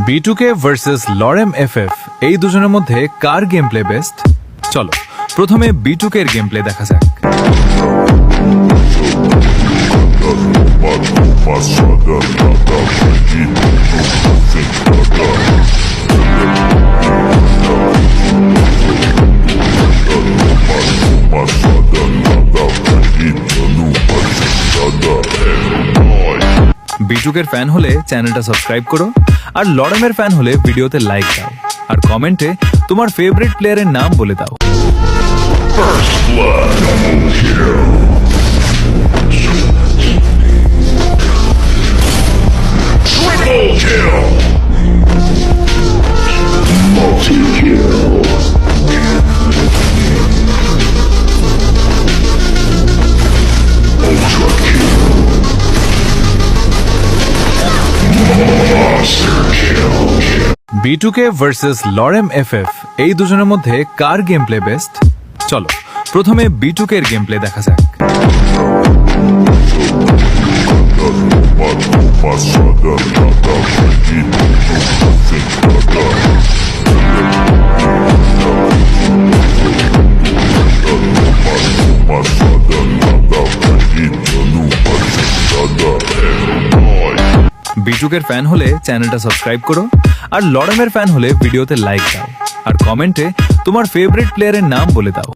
B2K versus lorem FF এই দুজনের মধ্যে কার গেম প্লে বেস্ট? চলো প্রথমে B2K এর গেম প্লে দেখা যাক। B2K এর ফ্যান হলে চ্যানেলটা সাবস্ক্রাইব করো, আর লরেমের ফ্যান হলে ভিডিওতে লাইক দাও, আর কমেন্টে তোমার ফেভারিট প্লেয়ারের নাম বলে দাও। B2K ভার্সেস লরেম এফএফ এই দুজনের মধ্যে কার গেম প্লে বেস্ট? চলো প্রথমে B2K এর গেম প্লে দেখা যাক। B2K এর ফ্যান হলে চ্যানেলটা সাবস্ক্রাইব করো, আর লরেমের ফ্যান হলে ভিডিওতে লাইক দাও, আর কমেন্টে তোমার ফেভারিট প্লেয়ারের নাম বলে দাও।